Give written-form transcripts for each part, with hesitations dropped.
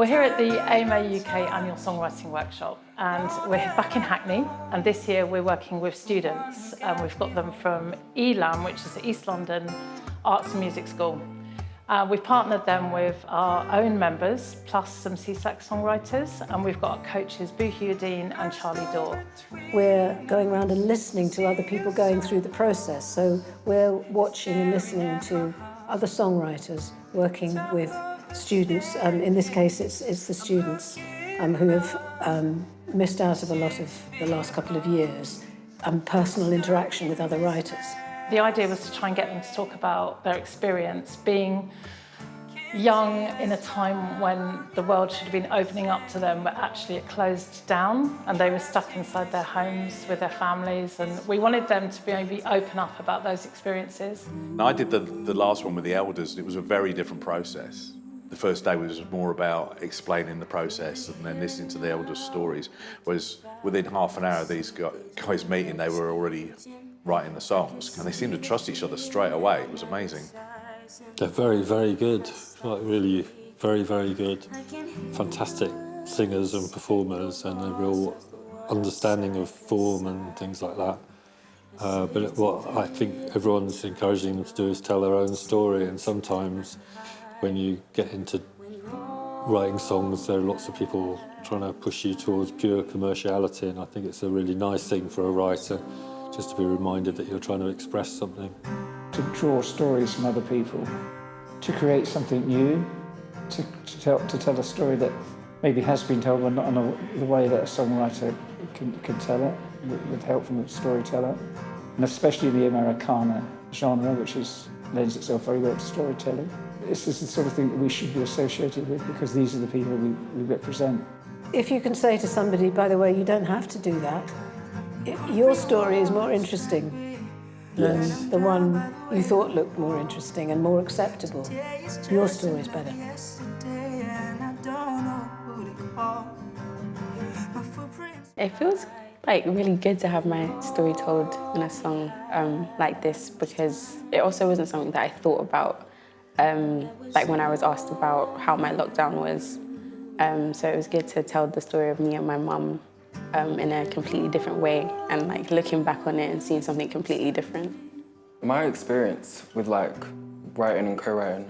We're here at the AMA UK Annual Songwriting Workshop, and we're back in Hackney, and this year we're working with students, and we've got them from ELAM, which is the East London Arts and Music School. We've partnered them with our own members, plus some CSAC songwriters, and we've got our coaches, Hewerdine and Charlie Dore. We're going around and listening to other people going through the process, so we're watching and listening to other songwriters working with students. In this case, it's the students who have missed out of a lot of the last couple of years, personal interaction with other writers. The idea was to try and get them to talk about their experience being young in a time when the world should have been opening up to them, but actually it closed down and they were stuck inside their homes with their families, and we wanted them to maybe open up about those experiences. I did the last one with the elders, and it was a very different process. The first day was more about explaining the process and then listening to the elders' stories, whereas within half an hour of these guys meeting, they were already writing the songs, and they seemed to trust each other straight away. It was amazing. They're very, very good, like really very, very good. Fantastic singers and performers, and a real understanding of form and things like that. But what I think everyone's encouraging them to do is tell their own story, and sometimes when you get into writing songs, there are lots of people trying to push you towards pure commerciality, and I think it's a really nice thing for a writer just to be reminded that you're trying to express something. To draw stories from other people, to create something new, to tell a story that maybe has been told, but not in the way that a songwriter can tell it, with help from a storyteller. And especially the Americana genre, which lends itself very well to storytelling. This is the sort of thing that we should be associated with, because these are the people we represent. If you can say to somebody, by the way, you don't have to do that, your story is more interesting than the one you thought looked more interesting and more acceptable. Your story is better. It feels like really good to have my story told in a song like this, because it also wasn't something that I thought about like when I was asked about how my lockdown was. So it was good to tell the story of me and my mum in a completely different way, and like looking back on it and seeing something completely different. My experience with like writing and co-writing,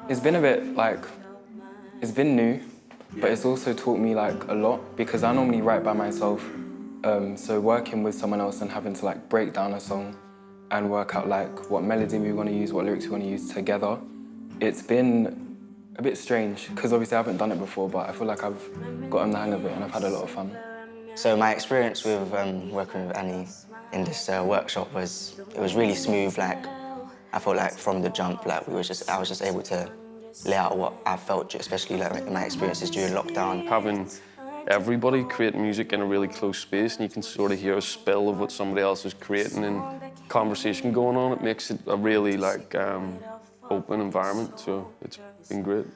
it's been a bit like, it's been new, but it's also taught me like a lot, because I normally write by myself. So working with someone else and having to like break down a song and work out like what melody we want to use, what lyrics we want to use together, it's been a bit strange, because obviously I haven't done it before, but I feel like I've gotten the hang of it and I've had a lot of fun. So my experience with working with Annie in this workshop was really smooth. Like I felt like from the jump, like I was just able to lay out what I felt, especially like in my experiences during lockdown. Having everybody create music in a really close space, and you can sort of hear a spill of what somebody else is creating and conversation going on, it makes it a really like open environment, so it's been great.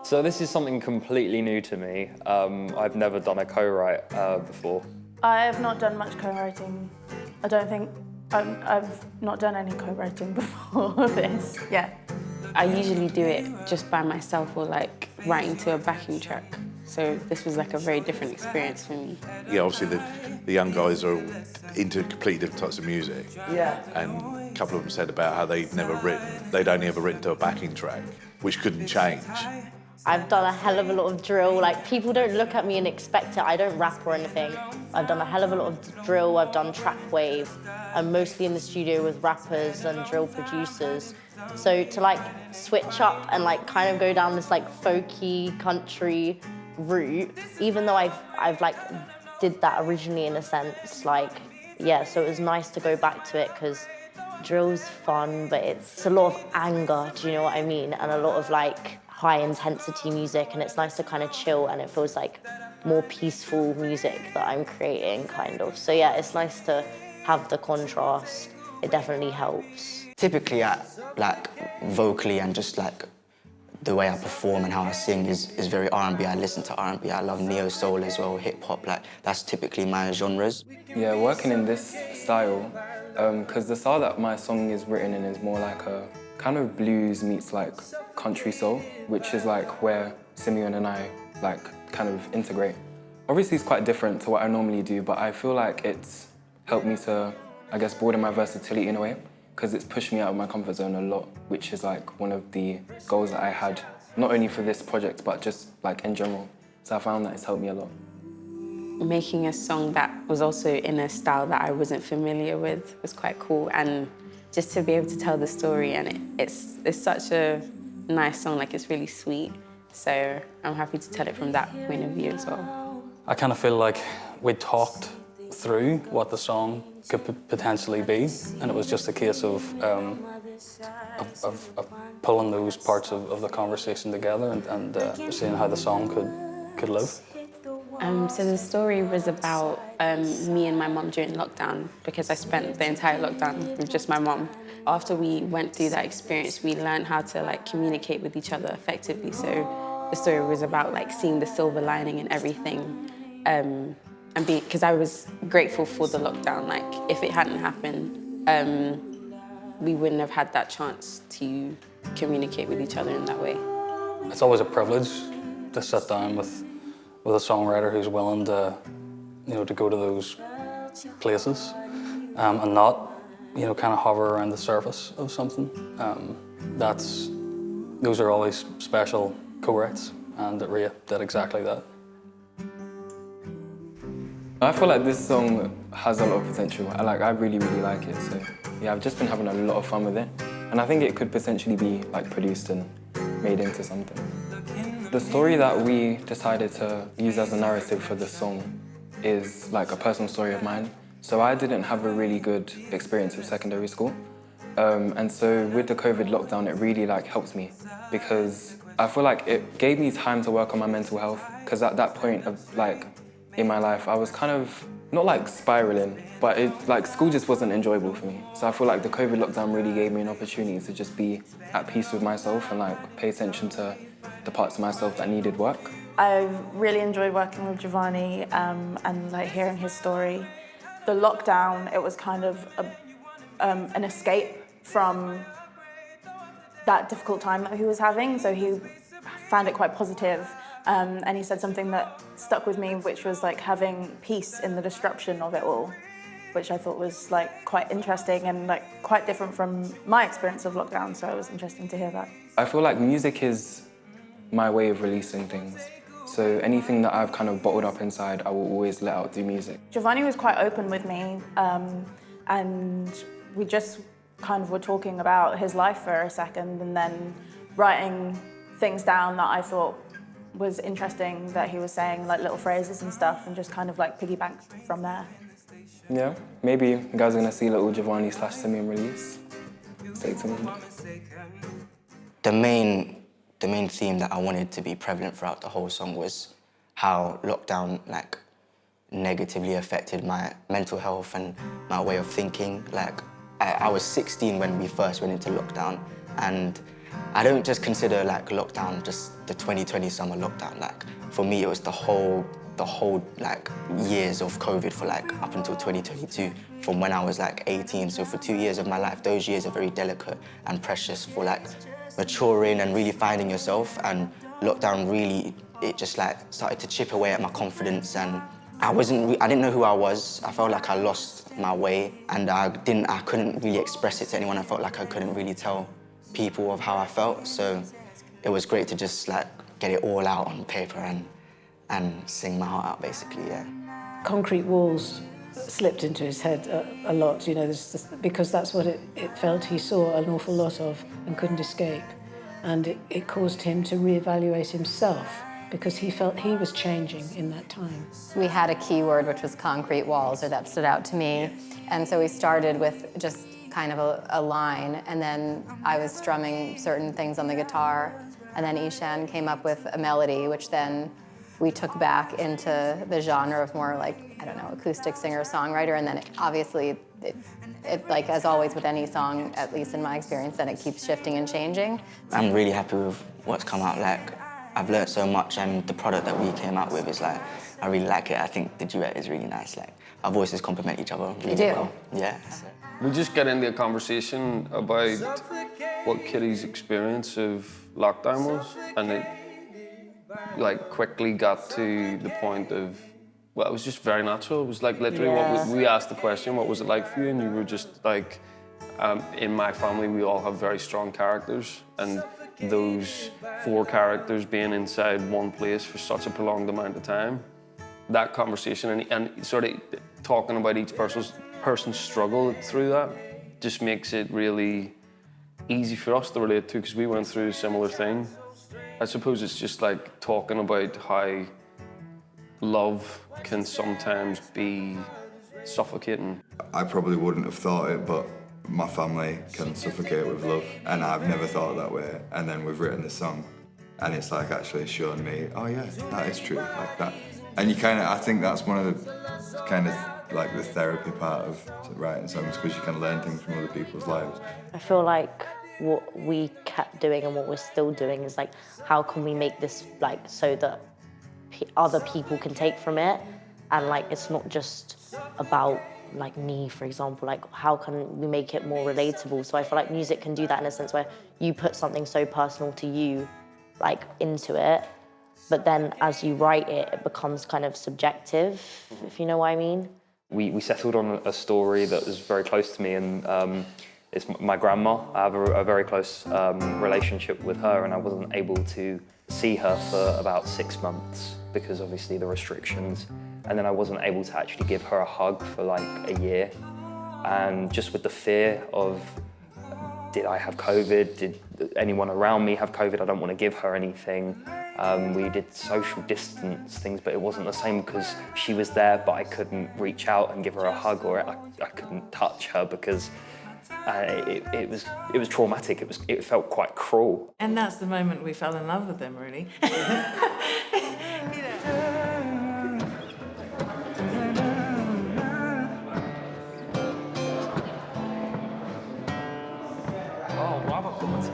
So this is something completely new to me. I've never done a co-write before. I have not done much co-writing. I don't think I've not done any co-writing before this, yeah. I usually do it just by myself or like writing to a backing track. So this was like a very different experience for me. Yeah, obviously the young guys are into completely different types of music. Yeah. And a couple of them said about how they'd only ever written to a backing track, which couldn't change. I've done a hell of a lot of drill. Like, people don't look at me and expect it. I don't rap or anything. I've done a hell of a lot of drill. I've done track wave. I'm mostly in the studio with rappers and drill producers. So to like switch up and like kind of go down this like folky country route, even though I've like did that originally in a sense, like, yeah, so it was nice to go back to it, because drill's fun, but it's a lot of anger, do you know what I mean? And a lot of like high intensity music, and it's nice to kind of chill, and it feels like more peaceful music that I'm creating, kind of. So yeah, it's nice to have the contrast. It definitely helps. Typically, like vocally and just like the way I perform and how I sing is very R&B. I listen to R&B. I love neo soul as well, hip hop. Like that's typically my genres. Yeah, working in this style, because the style that my song is written in is more like a kind of blues meets like country soul, which is like where Simeon and I like kind of integrate. Obviously it's quite different to what I normally do, but I feel like it's helped me to, I guess, broaden my versatility in a way, because it's pushed me out of my comfort zone a lot, which is like one of the goals that I had, not only for this project, but just like in general. So I found that it's helped me a lot. Making a song that was also in a style that I wasn't familiar with was quite cool, and just to be able to tell the story, and it's such a nice song, like it's really sweet. So I'm happy to tell it from that point of view as well. I kind of feel like we talked through what the song could potentially be, and it was just a case of pulling those parts of the conversation together and seeing how the song could live. So the story was about me and my mum during lockdown, because I spent the entire lockdown with just my mum. After we went through that experience, we learned how to like communicate with each other effectively. So the story was about like seeing the silver lining in everything, and because I was grateful for the lockdown. Like if it hadn't happened, we wouldn't have had that chance to communicate with each other in that way. It's always a privilege to sit down with a songwriter who's willing to, to go to those places and not, kind of hover around the surface of something. Those are always special co-writes, and Rhea did exactly that. I feel like this song has a lot of potential. I really, really like it. So yeah, I've just been having a lot of fun with it, and I think it could potentially be like produced and made into something. The story that we decided to use as a narrative for this song is like a personal story of mine. So I didn't have a really good experience with secondary school. And so with the COVID lockdown, it really like helped me, because I feel like it gave me time to work on my mental health, because at that point of like in my life, I was kind of not like spiraling, but school just wasn't enjoyable for me. So I feel like the COVID lockdown really gave me an opportunity to just be at peace with myself and like pay attention to the parts of myself that needed work. I really enjoyed working with Giovanni and like hearing his story. The lockdown, it was kind of an escape from that difficult time that he was having. So he found it quite positive. And he said something that stuck with me, which was like having peace in the disruption of it all, which I thought was like quite interesting and like quite different from my experience of lockdown. So it was interesting to hear that. I feel like music is my way of releasing things. So anything that I've kind of bottled up inside, I will always let out through music. Giovanni was quite open with me, and we just kind of were talking about his life for a second, and then writing things down that I thought was interesting that he was saying, like little phrases and stuff, and just kind of like piggybacked from there. Yeah, maybe you guys are gonna see a little Giovanni/Simeon release. Stay tuned. The main theme that I wanted to be prevalent throughout the whole song was how lockdown like negatively affected my mental health and my way of thinking. Like I was 16 when we first went into lockdown, and I don't just consider like lockdown just the 2020 summer lockdown. Like for me, it was the whole like years of COVID for like up until 2022, from when I was like 18. So for 2 years of my life, those years are very delicate and precious for like maturing and really finding yourself. And lockdown really, it just like started to chip away at my confidence, and I didn't know who I was. I felt like I lost my way, and I couldn't really express it to anyone. I felt like I couldn't really tell people of how I felt. So it was great to just like get it all out on paper and sing my heart out, basically, yeah. Concrete walls slipped into his head a lot, because that's what it felt he saw an awful lot of and couldn't escape. And it caused him to reevaluate himself, because he felt he was changing in that time. We had a key word, which was concrete walls, or that stood out to me. And so we started with just kind of a line, and then I was strumming certain things on the guitar, and then Ishan came up with a melody, which then we took back into the genre of more like, I don't know, acoustic singer-songwriter, and then obviously, it like as always with any song, at least in my experience, then it keeps shifting and changing. I'm really happy with what's come out. Like, I've learned so much, and the product that we came out with is like, I really like it. I think the duet is really nice. Like, our voices complement each other really well. Yeah. We just get into a conversation about what Kitty's experience of lockdown was, and it like quickly got to the point of, well, it was just very natural. It was like literally what we asked the question, what was it like for you? And you were just like, in my family, we all have very strong characters, and those 4 characters being inside one place for such a prolonged amount of time, that conversation and sort of talking about each person's struggle through that just makes it really easy for us to relate to, because we went through a similar thing. I suppose it's just like talking about how love can sometimes be suffocating. I probably wouldn't have thought it, but my family can suffocate with love, and I've never thought that way. And then we've written this song, and it's like actually shown me, oh yeah, that is true, like that. And you kind of, I think that's one of the kind of like the therapy part of writing songs, because you can learn things from other people's lives. I feel like what we kept doing and what we're still doing is like, how can we make this like so that other people can take from it, and like it's not just about like me, for example, like how can we make it more relatable? So I feel like music can do that in a sense where you put something so personal to you like into it, but then as you write it, it becomes kind of subjective, if you know what I mean. We settled on a story that was very close to me, and it's my grandma. I have a very close relationship with her, and I wasn't able to see her for about 6 months because obviously the restrictions, and then I wasn't able to actually give her a hug for like a year. And just with the fear of, did I have COVID? Did anyone around me have COVID? I don't want to give her anything. We did social distance things, but it wasn't the same because she was there, but I couldn't reach out and give her a hug, or I couldn't touch her because it was traumatic. It felt quite cruel. And that's the moment we fell in love with them, really.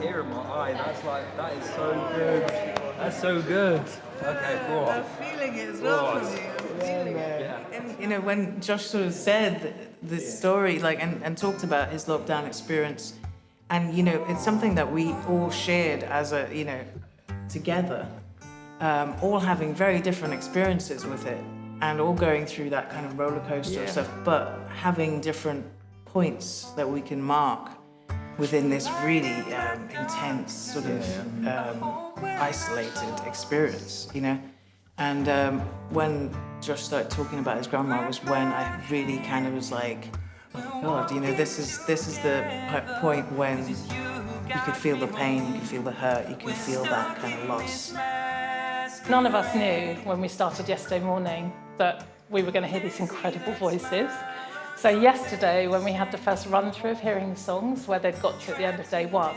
Tear in my eye. That is so good. That's so good. Okay, go on. I'm feeling it as well from you. I'm feeling it. Yeah. And, you know, when Josh sort of said this story, like, and talked about his lockdown experience, and, you know, it's something that we all shared as a, you know, together, all having very different experiences with it, and all going through that kind of roller coaster of stuff, but having different points that we can mark within this really intense, sort of isolated experience, you know? And when Josh started talking about his grandma was when I really kind of was like, oh God, you know, this is the point when you could feel the pain, you can feel the hurt, you can feel that kind of loss. None of us knew when we started yesterday morning that we were going to hear these incredible voices. So yesterday, when we had the first run-through of hearing the songs, where they'd got to at the end of day 1,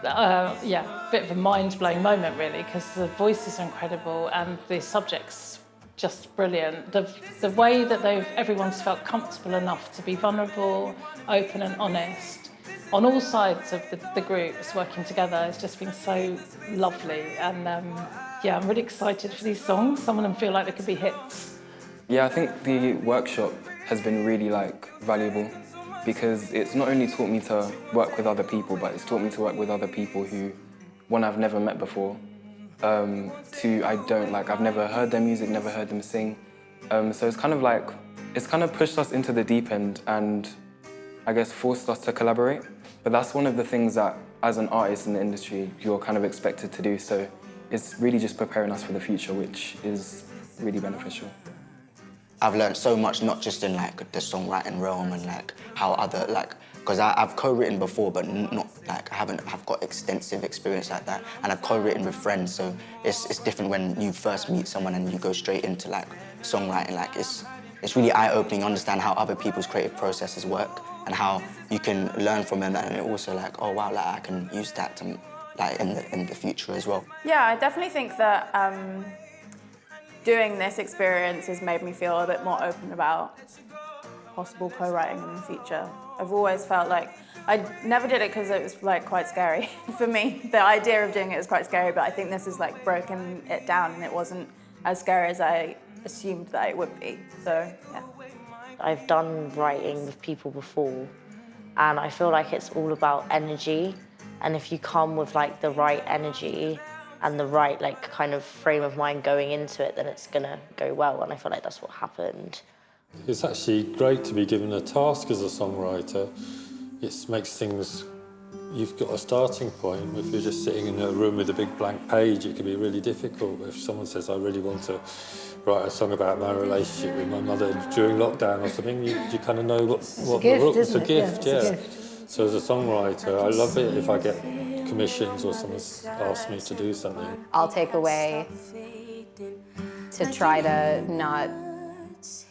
a bit of a mind-blowing moment, really, because the voices are incredible and the subject's just brilliant. The way that everyone's felt comfortable enough to be vulnerable, open and honest, on all sides of the groups working together, has just been so lovely. And I'm really excited for these songs. Some of them feel like they could be hits. Yeah, I think the workshop has been really valuable, because it's not only taught me to work with other people, but it's taught me to work with other people who, one, I've never met before, 2, I've never heard their music, never heard them sing. So it's kind of pushed us into the deep end and I guess forced us to collaborate. But that's one of the things that, as an artist in the industry, you're kind of expected to do. So it's really just preparing us for the future, which is really beneficial. I've learned so much, not just in like the songwriting realm and like how other because I've co-written before, but not like I've got extensive experience like that, and I've co-written with friends. So it's different when you first meet someone and you go straight into like songwriting. Like it's really eye-opening. Understand how other people's creative processes work and how you can learn from them, and also like, oh wow, like I can use that to like in the future as well. Yeah, I definitely think that. Doing this experience has made me feel a bit more open about possible co-writing in the future. I've always felt like I never did it because it was like quite scary for me. The idea of doing it was quite scary, but I think this has like broken it down and it wasn't as scary as I assumed that it would be, so yeah. I've done writing with people before and I feel like it's all about energy, and if you come with like the right energy and the right like kind of frame of mind going into it, then it's gonna go well, and I feel like that's what happened. It's actually great to be given a task as a songwriter. It makes things, you've got a starting point. If you're just sitting in a room with a big blank page, it can be really difficult. If someone says, I really want to write a song about my relationship with my mother during lockdown or something, you kind of know It's a gift, isn't it? It's a gift, Yeah, yeah. it's a gift. So as a songwriter, I love it if I get commissions or someone's asked me to do something. I'll take away to try to not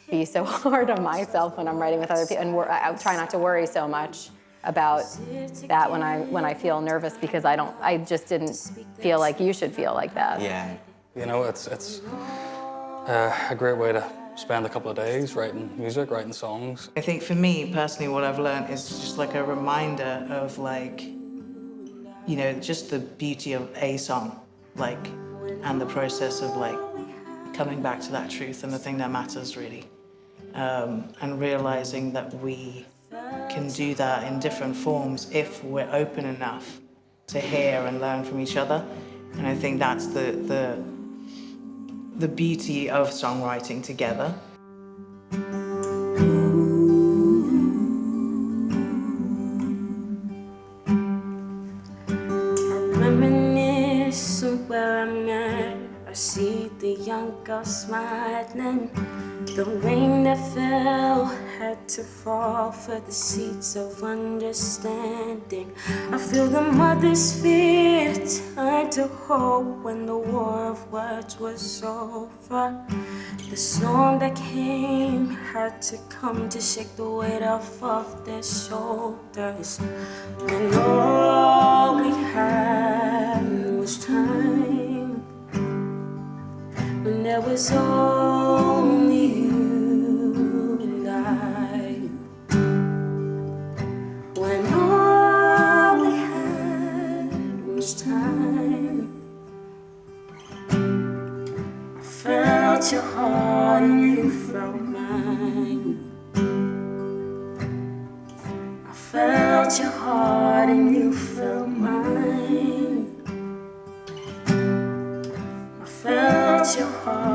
be so hard on myself when I'm writing with other people, and I try not to worry so much about that when I feel nervous, because I just didn't feel like you should feel like that. Yeah. You know, it's a great way to spend a couple of days writing music, writing songs. I think for me personally, what I've learned is just like a reminder of like, you know, just the beauty of a song, like, and the process of like coming back to that truth and the thing that matters really, and realizing that we can do that in different forms if we're open enough to hear and learn from each other. And I think that's the beauty of songwriting together. Reminisce on where I met. I see the young girl smiling. The rain that fell had to fall for the seeds of understanding. I feel the mother's fear turn to hope when the war of words was over. The storm that came had to come to shake the weight off of their shoulders. When all we had was time, when there was only you and I, when all we had was time. I felt your heart and you felt mine. I felt your heart and you felt mine. I felt your heart.